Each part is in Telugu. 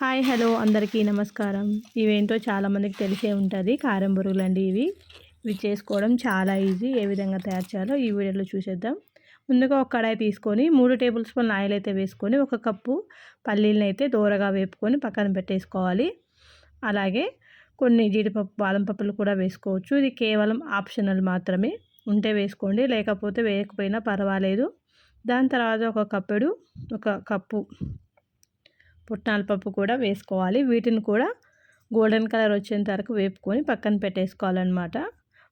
హాయ్ హలో అందరికీ నమస్కారం. ఇవేంటో చాలామందికి తెలిసే ఉంటుంది. కారం బొరుగులండి ఇవి చేసుకోవడం చాలా ఈజీ. ఏ విధంగా తయారు చేయాలో ఈ వీడియోలో చూసేద్దాం. ముందుగా ఒక కడాయి తీసుకొని 3 టేబుల్ స్పూన్ల ఆయిల్ అయితే వేసుకొని 1 కప్పు పల్లీలను అయితే దోరగా వేపుకొని పక్కన పెట్టేసుకోవాలి. అలాగే కొన్ని జీడిపప్పు బాదం పప్పులు కూడా వేసుకోవచ్చు. ఇది కేవలం ఆప్షనల్ మాత్రమే. ఉంటే వేసుకోండి, లేకపోతే వేయకపోయినా పర్వాలేదు. దాని తర్వాత ఒక కప్పు పుట్నాల పప్పు కూడా వేసుకోవాలి. వీటిని కూడా గోల్డెన్ కలర్ వచ్చేంత వరకు వేపుకొని పక్కన పెట్టేసుకోవాలన్నమాట.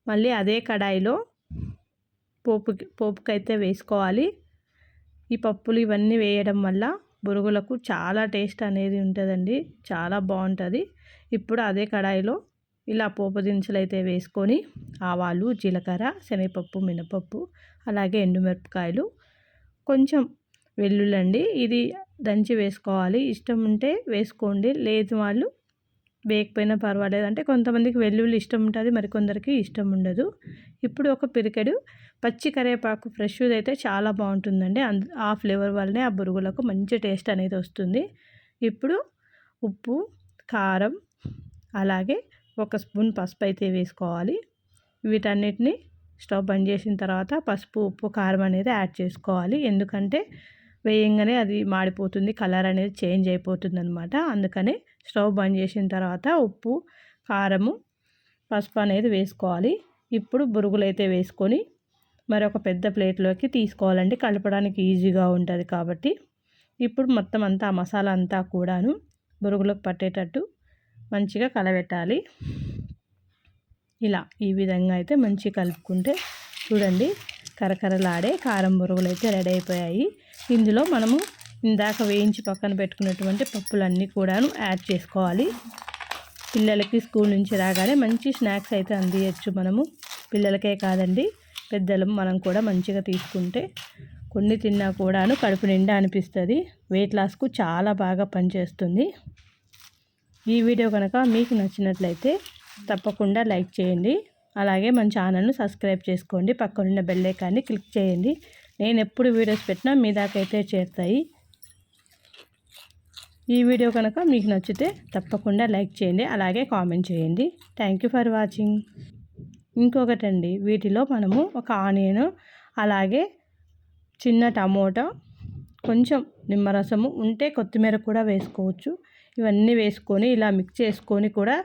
మళ్ళీ అదే కడాయిలో పోపుకైతే వేసుకోవాలి. ఈ పప్పులు ఇవన్నీ వేయడం వల్ల బొరుగులకు చాలా టేస్ట్ అనేది ఉంటుందండి, చాలా బాగుంటుంది. ఇప్పుడు అదే కడాయిలో ఇలా పోపు దినుసులు అయితే వేసుకొని ఆవాలు, జీలకర్ర, శనగపప్పు, మినపప్పు, అలాగే ఎండుమిరపకాయలు, కొంచెం వెల్లుల్లి ఇది దంచి వేసుకోవాలి. ఇష్టం ఉంటే వేసుకోండి, లేదు వాళ్ళు వేయకపోయినా పర్వాలేదు. అంటే కొంతమందికి వెల్లుల్లి ఇష్టం ఉంటుంది, మరికొందరికి ఇష్టం ఉండదు. ఇప్పుడు ఒక పిరికెడు పచ్చి కరివేపాకు ఫ్రెష్ అయితే చాలా బాగుంటుందండి. ఆ ఫ్లేవర్ వల్లనే ఆ బొరుగులకు మంచి టేస్ట్ అనేది వస్తుంది. ఇప్పుడు ఉప్పు, కారం, అలాగే 1 స్పూన్ పసుపు అయితే వేసుకోవాలి. వీటన్నిటిని స్టవ్ బంద్ చేసిన తర్వాత పసుపు, ఉప్పు, కారం అనేది యాడ్ చేసుకోవాలి. ఎందుకంటే వేయంగానే అది మాడిపోతుంది, కలర్ అనేది చేంజ్ అయిపోతుంది అనమాట. అందుకని స్టవ్ బంద్ చేసిన తర్వాత ఉప్పు, కారము, పసుపు అనేది వేసుకోవాలి. ఇప్పుడు బొరుగులు అయితే వేసుకొని మరొక పెద్ద ప్లేట్లోకి తీసుకోవాలండి, కలపడానికి ఈజీగా ఉంటుంది కాబట్టి. ఇప్పుడు మొత్తం అంతా మసాలా అంతా కూడాను బొరుగులకు పట్టేటట్టు మంచిగా కలబెట్టాలి. ఇలా ఈ విధంగా అయితే మంచిగా కలుపుకుంటే చూడండి, కరకరలాడే కారం బొరుగులు అయితే రెడీ అయిపోయాయి. ఇందులో మనము ఇందాక వేయించి పక్కన పెట్టుకున్నటువంటి పప్పులన్నీ కూడాను యాడ్ చేసుకోవాలి. పిల్లలకి స్కూల్ నుంచి రాగానే మంచి స్నాక్స్ అయితే అందియచ్చు మనము. పిల్లలకే కాదండి, పెద్దలు మనం కూడా మంచిగా తీసుకుంటే కొన్ని తిన్నా కూడాను కడుపు నిండా అనిపిస్తుంది. వెయిట్ లాస్కు చాలా బాగా పనిచేస్తుంది. ఈ వీడియో కనుక మీకు నచ్చినట్లయితే తప్పకుండా లైక్ చేయండి. అలాగే మన ఛానల్ను సబ్స్క్రైబ్ చేసుకోండి. పక్కనున్న బెల్ ఐకాన్ని క్లిక్ చేయండి. నేను ఎప్పుడు వీడియోస్ పెట్టినా మీ దాకా అయితే చేరుతాయి. ఈ వీడియో కనుక మీకు నచ్చితే తప్పకుండా లైక్ చేయండి, అలాగే కామెంట్ చేయండి. Thank you for watching. ఇంకొకటండి, వీటిలో మనము ఒక ఆనియన్, అలాగే చిన్న టమోటా, కొంచెం నిమ్మరసము ఉంటే కొత్తిమీర కూడా వేసుకోవచ్చు. ఇవన్నీ వేసుకొని ఇలా మిక్స్ చేసుకొని కూడా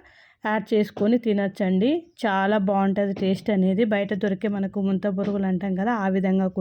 యాడ్ చేసుకొని తినచ్చండి. చాలా బాగుంటుంది టేస్ట్ అనేది. బయట దొరికే మనకు ముంత బొరుగులు అంటాం కదా, ఆ విధంగా కూడా